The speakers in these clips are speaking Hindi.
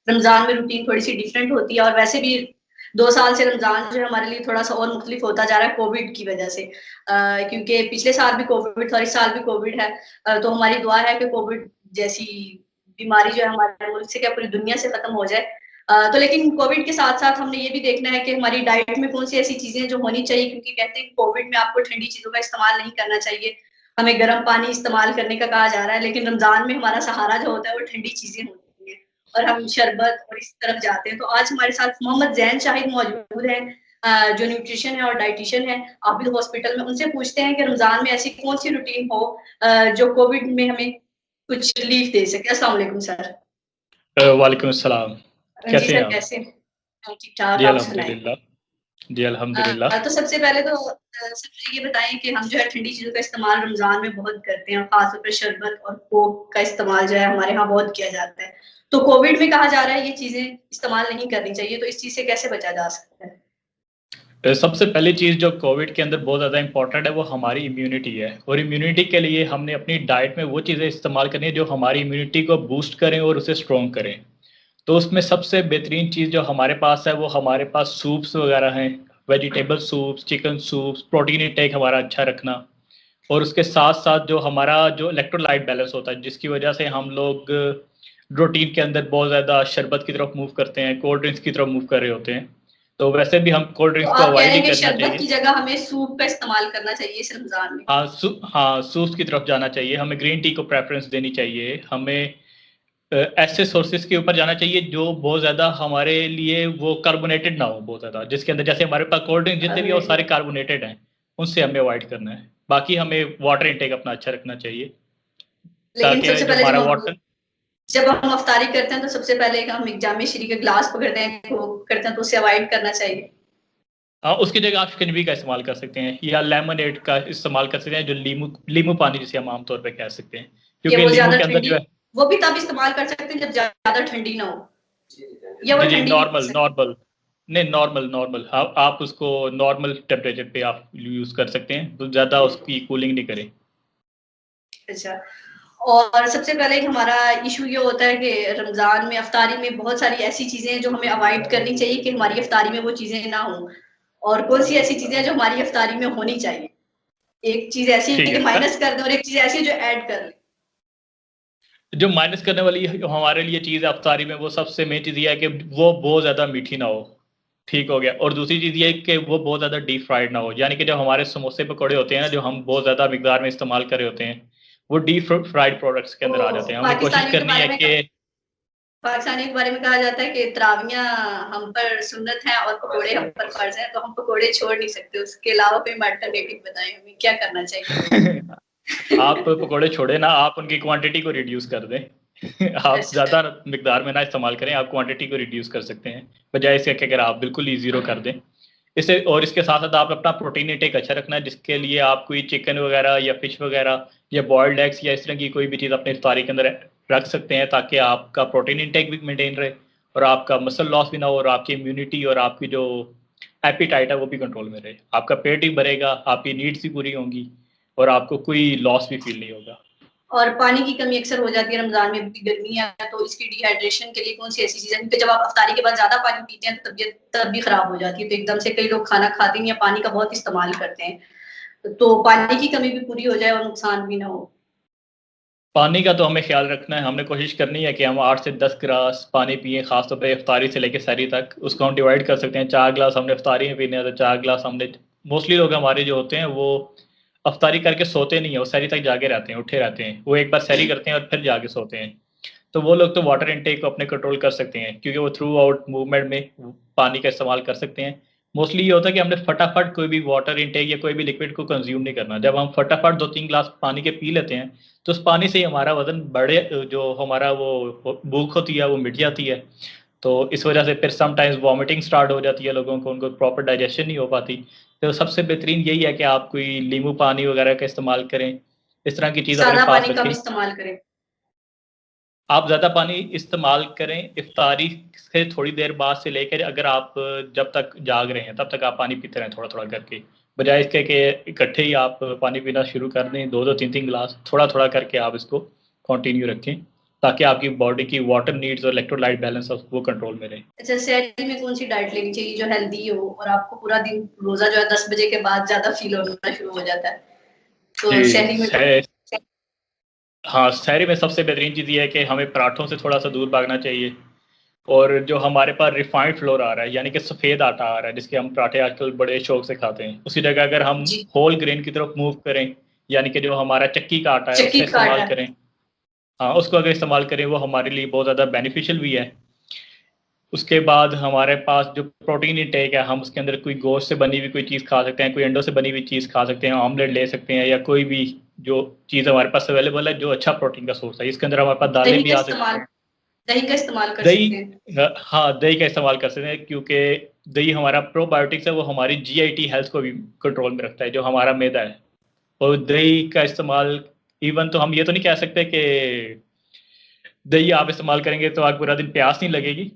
रमजान में रूटीन थोड़ी सी डिफरेंट होती है, और वैसे भी 2 साल से रमजान जो है हमारे लिए थोड़ा सा और मुख्तलिफ होता जा रहा है कोविड की वजह से, क्योंकि पिछले साल भी कोविड था और इस साल भी कोविड है। तो हमारी दुआ है कि कोविड जैसी बीमारी जो है हमारे मुल्क से क्या पूरी दुनिया से खत्म हो जाए। तो लेकिन कोविड के साथ साथ हमने ये भी देखना है कि हमारी डाइट में कौन सी ऐसी चीजें जो होनी चाहिए, क्योंकि कहते हैं कि कोविड में आपको ठंडी चीजों का इस्तेमाल नहीं करना चाहिए, हमें गर्म पानी इस्तेमाल करने का कहा जा रहा है, लेकिन रमजान में हमारा सहारा जो होता है वो ठंडी चीजें होती हैं और हम शरबत और इस तरफ जाते हैं। तो आज हमारे साथ मोहम्मद जैन शाहिद मौजूद हैं, जो न्यूट्रिशन है और डाइटिशियन है आबिद हॉस्पिटल में। उनसे पूछते हैं कि रमजान में ऐसी कौन सी रूटीन हो जो कोविड में हमें कुछ रिलीफ दे सके। अस्सलाम वालेकुम सर। वालेकुम अस्सलाम। जी कैसे हैं सर, आप? कैसे हैं? ठीक ठाक, जी आप सुनाएं। अल्हम्दुलिल्लाह। जी अल्हम्दुलिल्लाह। तो सबसे पहले तो सर मुझे ये बताएं कि हम जो है ठंडी चीज़ों का इस्तेमाल रमज़ान में बहुत करते हैं, ख़ास तौर पे शरबत और कोक का इस्तेमाल जो है हमारे यहाँ बहुत किया जाता है। तो कोविड में कहा जा रहा है ये चीज़ें इस्तेमाल नहीं करनी चाहिए, तो इस चीज़ से कैसे बचा जा सकता है? सबसे पहली चीज़ जो कोविड के अंदर बहुत ज़्यादा इंपॉर्टेंट है वो हमारी इम्यूनिटी है, और इम्यूनिटी के लिए हमने अपनी डाइट में वो चीज़ें इस्तेमाल करनी है जो हमारी इम्यूनिटी को बूस्ट करें और उसे स्ट्रॉन्ग करें। तो उसमें सबसे बेहतरीन चीज़ जो हमारे पास है वो हमारे पास सूप्स वगैरह हैं, vegetable soups, chicken soups, protein intake हमारा अच्छा रखना, और उसके साथ-साथ जो हमारा जो इलेक्ट्रोलाइट बैलेंस होता है, जिसकी वजह से हम लोग रूटीन के अंदर बहुत ज़्यादा शरबत की तरफ मूव करते हैं, कोल्ड ड्रिंक्स की तरफ मूव कर रहे होते हैं। तो वैसे भी हम कोल्ड तो ड्रिंक्स को आप कह अवॉइड रहे ही हैं कि करना शरबत की चाहिए। जगह हमें सूप का इस्तेमाल करना चाहिए इस रमज़ान में? हाँ, सूप्स की तरफ जाना चाहिए, हमें ग्रीन टी को प्रेफ़रेंस देनी चाहिए, हमें ऐसे सोर्सेज़ के ऊपर जाना चाहिए जो बहुत ज़्यादा हमारे लिए वो कार्बोनेटेड ना हो बहुत ज़्यादा, जिसके अंदर जैसे हमारे पास कोल्ड ड्रिंक जितने भी हैं वो सारे कार्बोनेटेड। कार्बोनेटेड हैं, उनसे हमें अवॉइड करना है। बाकी हमें वाटर इंटेक अपना अच्छा रखना चाहिए, लेकिन ताकि सबसे जो पहले हमारा वाटर। जब हम अफ्तारी करते हैं तो सबसे पहले हम एक जामे शरी का ग्लास पकड़ते हैं, तो करते हैं तो उसे अवॉइड करना चाहिए। उसकी जगह आप शिकंजी का इस्तेमाल कर सकते हैं या लेमनेड का इस्तेमाल कर सकते हैं, जो लीमू लीमू पानी जिसे हम आम तौर पे कह सकते हैं, कि क्योंकि वो लीमू ज़्यादा के अंदर ठंडी, जो है। वो भी तब इस्तेमाल कर सकते हैं जब ज़्यादा ठंडी ना हो, या वो जी, जी, ठंडी भी पी नॉर्मल सकते नॉर्मल नहीं, नॉर्मल नॉर्मल आप उसको नॉर्मल टेम्परेचर पे आप यूज़ कर सकते हैं, तो ज़्यादा उसकी कूलिंग नहीं करें। हैं? अच्छा। और सबसे पहले एक हमारा इशू ये होता है कि रमज़ान में अफ्तारी में बहुत सारी ऐसी चीज़ें हैं जो हमें अवॉइड करनी चाहिए कि हमारी अफ्तारी में वो चीज़ें ना हों, और कौन-सी ऐसी चीज़ें हैं जो हमारी अफ्तारी में होनी चाहिए? एक चीज़ ऐसी है ठीक कि है। माइनस कर दें और एक चीज़ ऐसी है जो ऐड कर लें। जो माइनस करने वाली हमारे लिए चीज़ है अफ्तारी में, वो सबसे मेन चीज़ ये है कि वो बहुत ज़्यादा मीठी ना हो, ठीक हो गया। और दूसरी चीज़ ये है कि वो बहुत ज़्यादा डीप फ्राइड ना हो, यानी कि जो हमारे समोसे पकौड़े होते हैं ना, जो हम बहुत ज़्यादा मिकदार में इस्तेमाल कर रहे होते हैं, वो डीप फ्राइड प्रोडक्ट्स के अंदर आ तो जाते हैं। हमने कोशिश करनी है कि पाकिस्तानियों के बारे में कहा जाता है कि तरावियाँ हम पर सुन्नत हैं और पकोड़े हम पर फ़र्ज़ हैं, तो हम पकोड़े छोड़ नहीं सकते। उसके अलावा कोई अल्टरनेटिव बताएँ हमें क्या करना चाहिए? आप पकोड़े छोड़े ना, आप उनकी क्वांटिटी को रिड्यूस कर दें। आप अच्छा। ज़्यादा मिकदार में ना इस्तेमाल करें, आप क्वांटिटी को रिड्यूस कर सकते हैं, बजाय इसके कि अगर आप बिल्कुल ही ज़ीरो कर दें। इससे और इसके साथ-साथ आप अपना प्रोटीन इंटेक अच्छा रखना है, जिसके लिए आप कोई चिकन वगैरह या फिश वगैरह या बॉइल्ड एग्स या इस तरह की कोई भी चीज़ अपनी इफ्तारी के अंदर रख सकते हैं, ताकि आपका प्रोटीन इंटेक भी मेंटेन रहे और आपका मसल लॉस भी ना हो, और आपकी इम्यूनिटी और आपकी जो एपेटाइट है वो भी कंट्रोल में रहे। आपका पेट भी भरेगा, आपकी नीड्स भी पूरी होंगी और आपको कोई लॉस भी फ़ील नहीं होगा। और पानी की कमी अक्सर हो जाती है रमज़ान में, क्योंकि गर्मी है, तो इसकी डिहाइड्रेशन के लिए कौन-सी ऐसी चीज़ है? क्योंकि जब आप अफ्तारी के बाद ज़्यादा पानी पीते हैं तो तबीयत तब भी खराब हो जाती है, तो एकदम से कई लोग खाना खाते नहीं या पानी का बहुत इस्तेमाल करते हैं। तो पानी की कमी भी पूरी हो जाए और नुकसान भी ना हो। पानी का तो हमें ख़्याल रखना है, हमने कोशिश करनी है कि हम 8 से 10 ग्लास पानी पिएँ, ख़ास तौर पे इफ्तारी से लेके सहरी तक। उसको हम डिवाइड कर सकते हैं, 4 ग्लास हमने इफ्तारी में पीने हैं, तो 4 ग्लास हमने मोस्टली लोग हमारे जो होते हैं वो इफ्तारी करके सोते नहीं हैं, वो सहरी तक जागे रहते हैं, उठे रहते हैं। वो एक बार सहरी करते हैं और फिर जाके सोते हैं। तो वो लोग तो वाटर इनटेक को अपने कंट्रोल कर सकते हैं, क्योंकि वो थ्रू आउट मूवमेंट में पानी का इस्तेमाल कर सकते हैं। मोस्टली ये होता है कि हमने फटाफट कोई भी वाटर इनटेक या कोई भी लिक्विड को कंज्यूम नहीं करना। जब हम फटाफट 2-3 ग्लास पानी के पी लेते हैं, तो उस पानी से ही हमारा वज़न जो हमारा वो भूख होती है वो मिट जाती है। तो इस वजह से फिर समटाइम्स वॉमिटिंग स्टार्ट हो जाती है लोगों को, उनको प्रॉपर डाइजेशन नहीं हो पाती। तो सबसे बेहतरीन यही है कि आप कोई नींबू पानी वगैरह का इस्तेमाल करें, इस तरह की चीज़ अपने सादा पास पानी कम रखें। इस्तेमाल करें। आप ज़्यादा पानी इस्तेमाल करें इफ्तारी से थोड़ी देर बाद से लेकर, अगर आप जब तक जाग रहे हैं तब तक आप पानी पीते रहें थोड़ा-थोड़ा करके। बजाय इसके कि इकट्ठे ही आप पानी पीना शुरू कर दें, 2-2 3-3 गिलास, थोड़ा-थोड़ा करके आप इसको कंटिन्यू रखें। ताकि आपकी बॉडी की वाटर नीड्स और इलेक्ट्रोलाइट बैलेंस वो कंट्रोल में रहे। अच्छा, सहरी में कौन सी डाइट लेनी चाहिए जो हेल्दी हो और आपको पूरा दिन रोजा जो है 10 बजे के बाद ज्यादा फील होना शुरू हो जाता है, तो जी सहरी में हाँ, सहरी में सबसे बेहतरीन चीज़ ये है कि हमें पराठों से थोड़ा सा दूर भागना चाहिए। और जो हमारे पास रिफाइंड फ्लोर आ रहा है, यानी कि सफ़ेद आटा आ रहा है, जिसके हम पराठे आजकल बड़े शौक से खाते हैं, उसी जगह अगर हम जी होल ग्रेन की तरफ मूव करें, यानी कि जो हमारा चक्की का आटा है चक्की उसका का इस्तेमाल आटा। करें। हाँ, उसको अगर इस्तेमाल करें वो हमारे लिए बहुत ज़्यादा बेनिफिशियल भी है। उसके बाद हमारे पास जो प्रोटीन इंटेक है, हम उसके अंदर कोई गोश्त से बनी हुई कोई चीज़ खा सकते हैं, कोई अंडों से बनी हुई चीज़ खा सकते हैं, ऑमलेट ले सकते हैं, या कोई भी जो चीज़ हमारे पास अवेलेबल है जो अच्छा प्रोटीन का सोर्स है। इसके अंदर हमारे पास दालें दही भी का आ सकती इस्तेमाल हैं। दही का इस्तेमाल कर दही सकते हैं। हाँ, दही का इस्तेमाल कर सकते हैं, क्योंकि दही हमारा प्रोबायोटिक्स है, वो हमारी जीआईटी हेल्थ को भी कंट्रोल में रखता है, जो हमारा मैदा है। और दही का इस्तेमाल, इवन तो हम ये तो नहीं कह सकते कि दही आप इस्तेमाल करेंगे तो आप पूरा दिन प्यास नहीं लगेगी,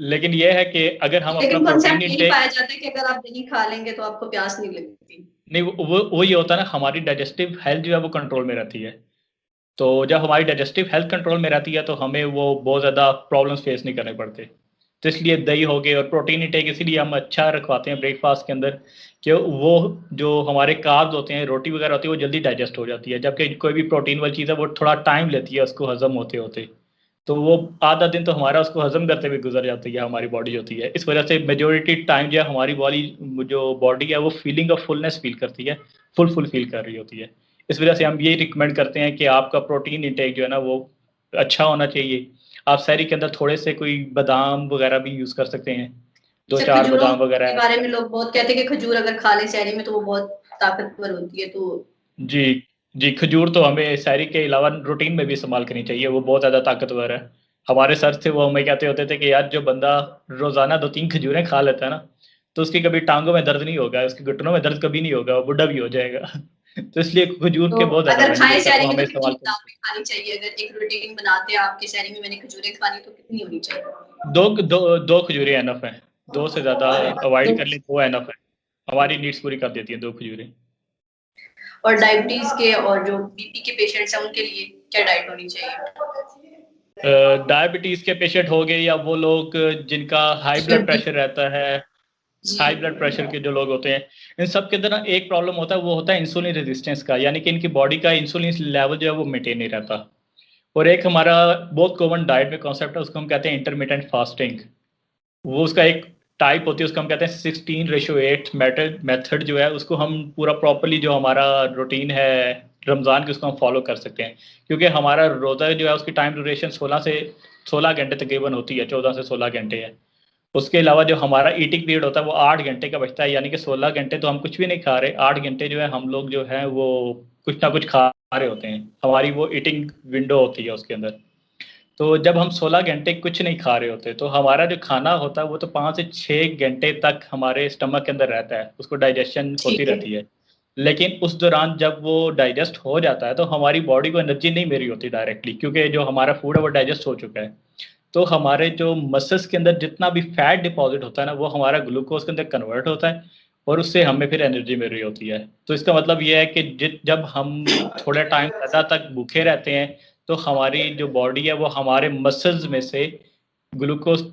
लेकिन यह है कि अगर हम अपना लेकिन प्रोटीन कॉन्सेप्ट यही इंटेक, पाया जाता है कि अगर आप दही खा लेंगे तो आपको प्यास नहीं लगती। नहीं वो ये होता है ना, हमारी डाइजेस्टिव हेल्थ जो है वो कंट्रोल में रहती है। तो जब हमारी डाइजेस्टिव हेल्थ कंट्रोल में रहती है तो हमें वो बहुत ज़्यादा प्रॉब्लम्स फेस नहीं करने पड़ते। तो इसलिए दही हो गए, और प्रोटीन इंटेक इसीलिए हम अच्छा रखवाते हैं ब्रेकफास्ट के अंदर, कि वो जो हमारे कार्ब्स होते हैं, रोटी वगैरह होती है, वो जल्दी डाइजेस्ट हो जाती है, जबकि कोई भी प्रोटीन वाली चीज़ है वो थोड़ा टाइम लेती है उसको हजम होते होते। तो वो आधा दिन तो हमारा उसको हजम करते हुए गुजर जाती है, हमारी बॉडी होती है। इस वजह से मेजोरिटी टाइम जो है हमारी बॉडी, जो बॉडी है वो फीलिंग ऑफ फुलनेस फील करती है, फुल फील कर रही होती है। इस वजह से हम ये रिकमेंड करते हैं कि आपका प्रोटीन इंटेक जो है ना वो अच्छा होना चाहिए। आप सहरी के अंदर थोड़े से कोई बादाम वगैरह भी यूज़ कर सकते हैं, दो अच्छा, चार खजूरों बादाम वगैरह के ऐड बारे कर। में लोग बहुत कहते हैं कि खजूर अगर खा लें सहरी में तो वो बहुत ताकतवर होती है, तो जी, जी, खजूर तो हमें सहरी के अलावा रूटीन में भी इस्तेमाल करनी चाहिए, वो बहुत ज़्यादा ताकतवर है। हमारे सर थे, वो हमें कहते होते थे कि यार जो बंदा रोज़ाना 2-3 खजूरें खा लेता है ना, तो उसकी कभी टाँगों में दर्द नहीं होगा, उसके घुटनों में दर्द कभी नहीं होगा, वो बुड्ढा भी हो जाएगा। तो इसलिए खजूर तो के बहुत ज़्यादा अगर खाएँ बेनिफिट्स हैं, तो सहरी में हमें तो इस्तेमाल कितनी करनी दाल चाहिए। में खानी चाहिए? अगर एक रूटीन बनाते हैं आपके सहरी में मैंने खजूरें खानी तो कितनी होनी चाहिए? 2 खजूरें एनफ हैं, 2 से ज़्यादा तो अवॉइड कर लें, 2 एनफ है। हमारी नीड्स पूरी कर देती हैं 2 खजूरें। और डायबिटीज़ के और जो बीपी के पेशेंट्स हैं उनके लिए क्या डाइट होनी चाहिए? डायबिटीज़ के पेशेंट हो गए, या वो लोग जिनका हाई ब्लड शुगर प्रेशर रहता है, जी। हाई ब्लड प्रेशर के जो लोग होते हैं, इन सब के अंदर ना एक प्रॉब्लम होता है, वो होता है इंसुलिन रेजिस्टेंस का, यानी कि इनकी बॉडी का इंसुलिन लेवल जो है वो मेंटेन नहीं रहता। और एक हमारा बहुत कॉमन डाइट में कॉन्सेप्ट है, उसको हम कहते हैं इंटरमिटेंट फास्टिंग। वो उसका एक टाइप होती है, उसको हम कहते हैं 16:8 मेथड जो है, उसको हम पूरा प्रॉपर्ली जो हमारा रूटीन है रमज़ान की, उसको हम फॉलो कर सकते हैं। क्योंकि हमारा रोज़ा जो है उसकी टाइम ड्यूरेशन 16 घंटे तकरीबन होती है, 14 से 16 घंटे है। उसके अलावा जो हमारा ईटिंग पीरियड होता है वो 8 घंटे का बचता है, यानी कि 16 घंटे तो हम कुछ भी नहीं खा रहे, 8 घंटे जो है हम लोग जो है वो कुछ ना कुछ खा रहे होते हैं, हमारी वो ईटिंग विंडो होती है उसके अंदर। तो जब हम 16 घंटे कुछ नहीं खा रहे होते, तो हमारा जो खाना होता है वो तो 5 से 6 घंटे तक हमारे स्टमक के अंदर रहता है, उसको डाइजेशन होती ठीक है। रहती है। लेकिन उस दौरान जब वो डाइजेस्ट हो जाता है तो हमारी बॉडी को एनर्जी नहीं मिल रही होती डायरेक्टली, क्योंकि जो हमारा फूड है वो डाइजेस्ट हो चुका है। तो हमारे जो मसल्स के अंदर जितना भी फैट डिपॉज़िट होता है ना, वो हमारा ग्लूकोज़ के अंदर कन्वर्ट होता है, और उससे हमें फिर एनर्जी मिल रही होती है। तो इसका मतलब ये है कि जब हम थोड़ा टाइम ज़्यादा तक भूखे रहते हैं, तो हमारी जो बॉडी है वो हमारे मसल्स में से ग्लूकोज़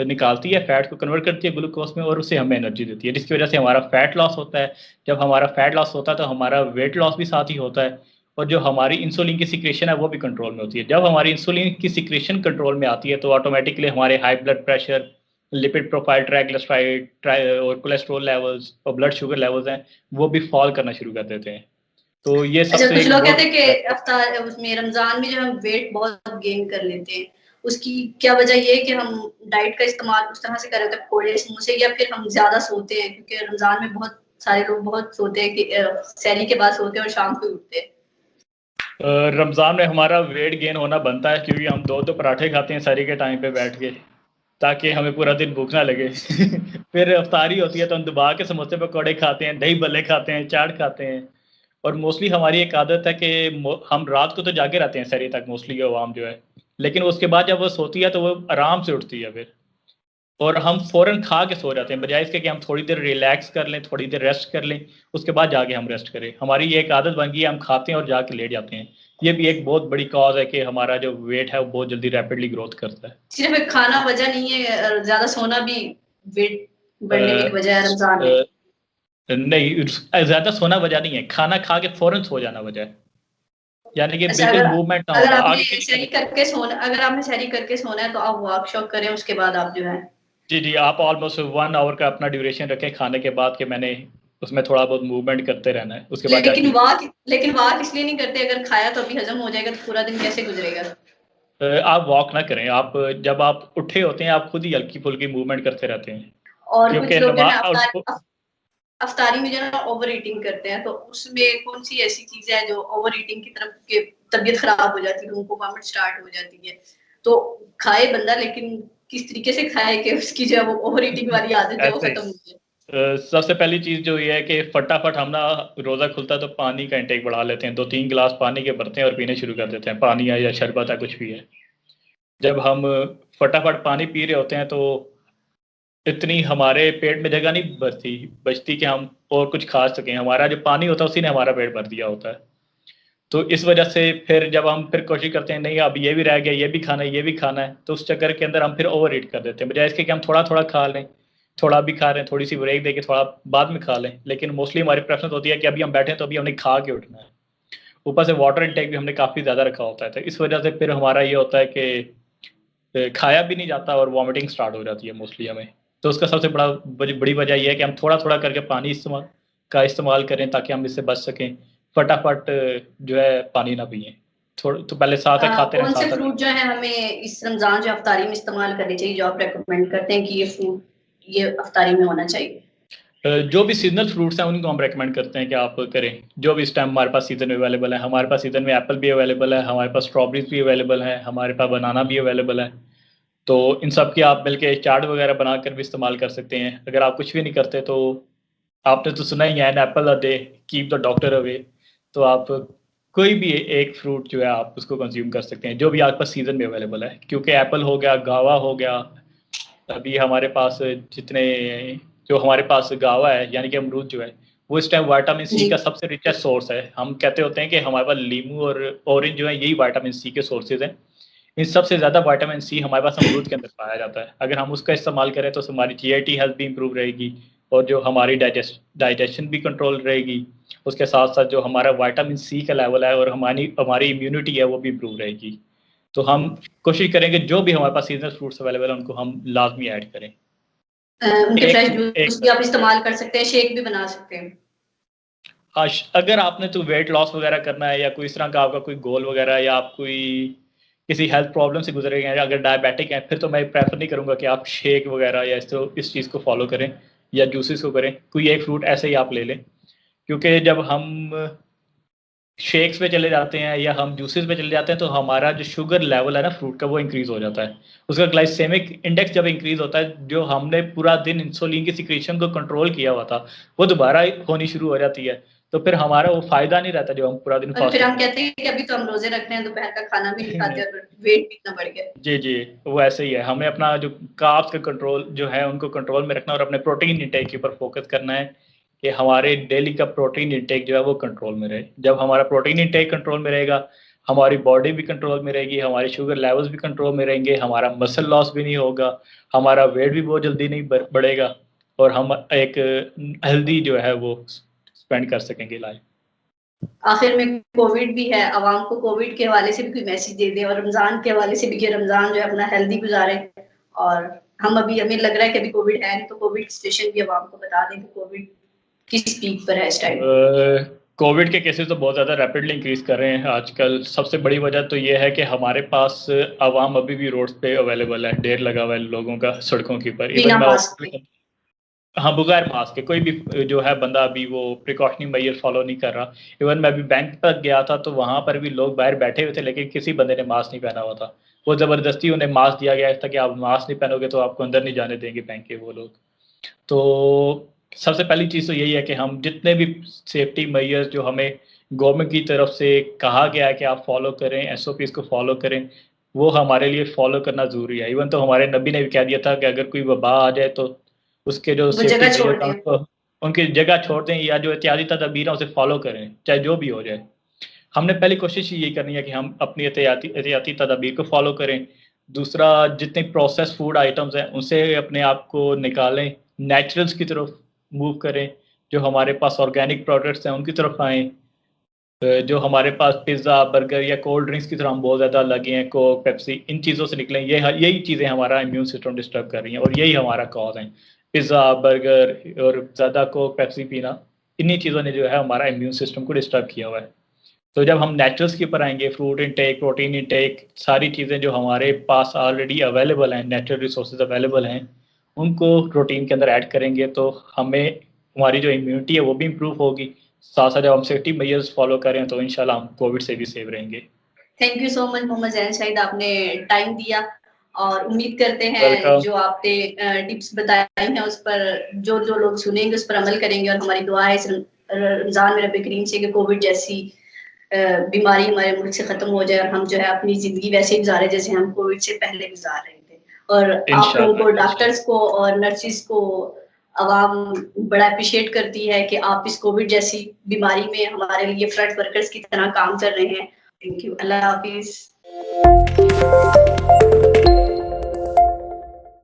निकालती है, फैट को कन्वर्ट करती है ग्लूकोज़ में, और उससे हमें एनर्जी देती है, जिसकी वजह से हमारा फैट लॉस होता है। जब हमारा फैट लॉस होता है तो हमारा वेट लॉस भी साथ ही होता है, और जो हमारी इंसुलिन की सिक्रेशन है वो भी कंट्रोल में होती है। जब हमारी इंसुलिन की सिक्रेशन कंट्रोल में आती है तो ऑटोमेटिकली हमारे high blood pressure, lipid profile, triglyceride और कोलेस्ट्रॉल लेवल्स और ब्लड शुगर लेवल्स हैं, वो भी फॉल करना शुरू कर देते हैं। तो ये अच्छा, सबसे कुछ एक लोग कहते बहुत हैं कि अफ्तार उसमें रमज़ान में जो हम वेट बहुत गेन कर लेते हैं, उसकी क्या वजह ये है कि हम डाइट का इस्तेमाल उस तरह से कर रहे होते हैं कोड़े मुँह से, या फिर हम ज़्यादा सोते हैं? क्योंकि रमज़ान में बहुत सारे लोग बहुत सोते हैं कि सहरी के बाद सोते हैं और शाम को उठते हैं। रमज़ान में हमारा वेट गेन होना बनता है, क्योंकि हम 2-2 पराठे खाते हैं सहरी के टाइम पे बैठ के, ताकि हमें पूरा दिन भूख ना लगे। फिर इफ्तारी होती है तो हम दबा के समोसे पकौड़े खाते हैं, दही भल्ले खाते हैं, चाट खाते हैं। और मोस्टली हमारी एक आदत है कि हम रात को तो जागे रहते हैं सहरी तक, मोस्टली अवाम जो है, लेकिन उसके बाद जब वो सोती है तो वो आराम से उठती है फिर, और हम फ़ौरन खा के सो जाते हैं, बजाय इसके कि हम थोड़ी देर रिलैक्स कर लें, थोड़ी देर रेस्ट कर लें, उसके बाद जाके हम रेस्ट करें। हमारी ये एक आदत बन गई है, हम खाते हैं और जाके लेट जाते हैं। ये भी एक बहुत बड़ी कॉज है कि हमारा जो वेट है वो बहुत जल्दी रैपिडली ग्रोथ करता है। सिर्फ खाना वजह नहीं है, ज्यादा सोना भी वेट बढ़ने की एक वजह है रमजान में। नहीं, ज्यादा सोना वजह नहीं है, खाना खा के फौरन सो जाना वजह है, यानी कि अच्छा, बिल्कुल अगर मूवमेंट ना अगर होना, आपने आगे पीछे सैरी करने। करके सोना अगर आपने सैरी करके सोना है तो आप वॉक शॉक करें, उसके बाद आप जो है। जी जी, आप ऑलमोस्ट 1 आवर का अपना ड्यूरेशन रखें खाने के बाद कि मैंने उसमें थोड़ा बहुत मूवमेंट करते रहना है, उसके बाद लेकिन जाके। वॉक इसलिए नहीं करते, अगर खाया तो अभी हजम हो जाएगा तो पूरा दिन कैसे गुजरेगा? आप वॉक ना करें, आप जब आप उठे होते हैं आप खुद ही हल्की फुल्की मूवमेंट करते रहते हैं, और कुछ क्योंकि लोग जो है उसको। अफ्तारी में जो है ना ओवर ईटिंग करते हैं, तो उसमें कौन सी ऐसी चीज है जो ओवर ईटिंग की तरफ के तबीयत खराब हो जाती है, लोगों को वॉमिट स्टार्ट हो जाती है। तो खाए बंदा, लेकिन किस तरीके से खाए कि उसकी जो है वो ओवर ईटिंग वाली आदत जो है वो ऐसे ही खत्म हो जाए। सबसे पहली चीज जो ये है कि फटाफट हम ना रोजा खुलता है तो पानी का इंटेक बढ़ा लेते हैं, 2-3 गिलास पानी के भरते हैं और पीने शुरू कर देते हैं, पानी है या शरबत है कुछ भी है। जब हम फटाफट पानी पी रहे होते हैं तो इतनी हमारे पेट में जगह नहीं बचती कि हम और कुछ खा सकें, हमारा जो पानी होता है उसी ने हमारा पेट भर दिया होता है। तो इस वजह से फिर जब हम फिर कोशिश करते हैं नहीं अब ये भी रह गया, ये भी खाना है, ये भी खाना है, तो उस चक्कर के अंदर हम फिर ओवर ईट कर देते हैं, बजाय इसके कि हम थोड़ा थोड़ा खा लें, थोड़ा भी खा रहे हैं, थोड़ी सी ब्रेक देके थोड़ा बाद में खा लें, लेकिन मोस्टली हमारी प्रेफरेंस होती है कि अभी हम बैठे हैं तो अभी हमने खा के उठना है। ऊपर से वाटर इंटेक भी हमने काफ़ी ज़्यादा रखा होता है, तो इस वजह से फिर हमारा ये होता है कि खाया भी नहीं जाता और वॉमिटिंग स्टार्ट हो जाती है मोस्टली हमें। तो उसका सबसे बड़ी वजह ये है कि हम थोड़ा थोड़ा करके पानी इस्तेमाल करें ताकि हम इससे बच सकें। फटाफट जो है पानी ना पिए, थोड़ा तो पहले साथ है खाते रहें, कौन से साथ फ्रूट जो है हमें इस रमजान जो अफ्तारी में इस्तेमाल करनी चाहिए, जो आप रेकमेंड करते हैं कि ये फ्रूट ये अफ्तारी में होना चाहिए? जो भी सीजनल फ्रूट्स हैं उनको हम रेकमेंड करते हैं कि आप करें, जो भी इस टाइम हमारे पास सीजन में अवेलेबल है। हमारे पास सीजन में एप्पल भी अवेलेबल है, हमारे पास स्ट्रॉबेरीज भी अवेलेबल है, हमारे पास बनाना भी अवेलेबल है। तो इन सब की आप मिलके चाट वगैरह बनाकर भी इस्तेमाल कर सकते हैं। अगर आप कुछ भी नहीं करते तो आपने तो सुना ही है, an apple a day keep the doctor away. तो आप कोई भी एक फ्रूट जो है आप उसको कंज्यूम कर सकते हैं जो भी आपके पास सीजन में अवेलेबल है, क्योंकि एप्पल हो गया, गावा हो गया, अभी हमारे पास जितने जो हमारे पास गावा है यानी कि अमरूद जो है वो इस टाइम विटामिन सी जी। का सबसे रिचेस्ट सोर्स है। हम कहते होते हैं कि हमारे पास लीमू और ऑरेंज जो है यही विटामिन सी के सोर्सेज हैं। इन सबसे ज़्यादा विटामिन सी हमारे पास अमरूद के अंदर पाया जाता है। अगर हम उसका इस्तेमाल करें तो हमारी जीआईटी हेल्थ भी इंप्रूव रहेगी और जो हमारी डाइजेशन भी कंट्रोल रहेगी। उसके साथ साथ जो हमारा विटामिन सी का लेवल है और हमारी हमारी इम्यूनिटी है वो भी इंप्रूव रहेगी। तो हम कोशिश करेंगे जो भी हमारे पास सीजनल फ्रूट्स अवेलेबल है उनको हम लाजमी ऐड करें। उनके एक फ्रेश एक जूस भी आप इस्तेमाल कर सकते हैं, शेक भी बना सकते हैं। अगर आपने तो वेट लॉस वगैरह करना है या कोई इस तरह का आपका कोई गोल वगैरह है या आप कोई किसी हेल्थ प्रॉब्लम से गुजर रहे हैं, अगर डायबिटिक हैं, फिर तो मैं प्रेफर नहीं करूंगा कि आप शेक वगैरह या इस चीज़ को फॉलो करें या जूसेस को करें। कोई एक फ्रूट ऐसे ही आप ले लें, क्योंकि जब हम शेक्स पे चले जाते हैं या हम जूसेस पे चले जाते हैं तो हमारा जो शुगर लेवल है ना फ्रूट का वो इंक्रीज हो जाता है। उसका ग्लाइसेमिक इंडेक्स जब इंक्रीज होता है, जो हमने पूरा दिन इंसुलिन की सिक्रीशन को कंट्रोल किया हुआ था वो दोबारा होनी शुरू हो जाती है। तो फिर हमारा वो फायदा नहीं रहता जो हम पूरा दिन और फिर फास्टिंग हम कहते हैं कि अभी तो हम रोजे रख रहे हैं, दोपहर का खाना भी नहीं खाते करते। और वेट भी इतना बढ़ गया। जी जी, वो ऐसे ही है, हमें अपना जो कार्ब्स का कंट्रोल जो है उनको कंट्रोल में रखना और अपने प्रोटीन इंटेक के ऊपर फोकस करना है कि हमारे डेली का प्रोटीन इंटेक जो है वो कंट्रोल में रहे। जब हमारा प्रोटीन इंटेक कंट्रोल में रहेगा हमारी बॉडी भी कंट्रोल में रहेगी, हमारे शुगर लेवल्स भी कंट्रोल में रहेंगे, हमारा मसल लॉस भी नहीं होगा, हमारा वेट भी बहुत जल्दी नहीं बढ़ेगा और हम एक हेल्दी जो है वो स्पेंड कर सकेंगे लाइफ। आखिर में कोविड भी है, आवाम को कोविड के हवाले से भी कोई मैसेज दे दें और रमजान के हवाले से भी कि रमजान जो है अपना हेल्दी गुजारें। और हम अभी हमें लग रहा है कि अभी कोविड है नहीं, तो कोविड सिचुएशन भी आवाम को बता दें कि कोविड किस पीक पर है इस टाइम। कोविड के केसेस तो बहुत ज़्यादा रैपिडली इंक्रीज कर रहे हैं आजकल। सबसे बड़ी वजह तो ये है कि हमारे पास आवाम अभी भी रोड्स पे अवेलेबल है, ढेर लगा हुआ है लोगों का सड़कों के ऊपर। इवन बिना मैं मास्क के। हाँ, बगैर मास्क के कोई भी जो है बंदा अभी वो प्रिकॉशनरी मेजर फॉलो नहीं कर रहा। इवन मैं अभी बैंक पर गया था तो वहां पर भी लोग बाहर बैठे हुए थे लेकिन किसी बंदे ने मास्क नहीं पहना हुआ था। वो ज़बरदस्ती उन्हें मास्क दिया गया था कि आप मास्क नहीं पहनोगे तो आपको अंदर नहीं जाने देंगे बैंक के वो लोग। तो सबसे पहली चीज़ तो यही है कि हम जितने भी सेफ्टी मेजर्स जो हमें गवर्नमेंट की तरफ से कहा गया है कि आप फॉलो करें, एसओपीज़ को फॉलो करें, वो हमारे लिए फॉलो करना ज़रूरी है। इवन तो हमारे नबी ने भी कह दिया था कि अगर कोई वबा आ जाए तो उसके जो वो सेफ्टी जगह छोड़ मेजर्स हैं दें। उनको उनकी जगह छोड़ दें या जो एहतियाती तदबीर हैं उसे फॉलो करें चाहे जो भी हो जाए। हमने पहली कोशिश यही करनी है कि हम अपनी एहतियाती तदाबीर को फॉलो करें। दूसरा, जितने प्रोसेस फूड आइटम्स हैं उनसे अपने आप को निकालें, नेचुरल्स की तरफ मूव करें, जो हमारे पास ऑर्गेनिक प्रोडक्ट्स हैं उनकी तरफ आएँ। जो हमारे पास पिज़्ज़ा, बर्गर या कोल्ड ड्रिंक्स की तरह हम बहुत ज़्यादा लगे हैं, कोक, पेप्सी, इन चीज़ों से निकलें। यही चीज़ें हमारा इम्यून सिस्टम डिस्टर्ब कर रही हैं और यही हमारा कॉज़ है। पिज़्ज़ा, बर्गर और ज़्यादा कोक, पेप्सी पीना, इन्हीं चीज़ों ने जो है हमारा इम्यून सिस्टम को डिस्टर्ब किया हुआ है। तो जब हम नेचुरल्स के ऊपर आएँगे, फ्रूट इनटेक, प्रोटीन इनटेक, सारी चीज़ें जो हमारे पास ऑलरेडी अवेलेबल हैं, नेचुरल रिसोर्सेज़ अवेलेबल हैं, उनको रूटीन के अंदर ऐड करेंगे तो हमें हमारी जो इम्यूनिटी है वो भी इम्प्रूव होगी। साथ-साथ जब हम सेफ्टी मेजर्स फॉलो करें तो इंशाल्लाह हम कोविड से भी सेफ रहेंगे। Thank you so much Mohammad Zain Shahid, आपने टाइम दिया और उम्मीद करते हैं वेलकम। जो आपने टिप्स बताई हैं उस पर जो लोग सुनेंगे उस पर अमल करेंगे, और हमारी दुआ है इस रमज़ान में रब करीम से कि कोविड जैसी बीमारी हमारे मुल्क से खत्म हो जाए और हम जो है अपनी ज़िंदगी वैसे ही गुज़ारें जैसे हम कोविड से पहले गुज़ार रहे थे। और आप लोगों को, इंशाल्लाह, डॉक्टर्स इंशाल्लाह। को और नर्सेज़ को अवाम बड़ा एप्रिशिएट करती है कि आप इस कोविड जैसी बीमारी में हमारे लिए फ्रंट वर्कर्स की तरह काम कर रहे हैं। Thank you. अल्लाह हाफ़िज़।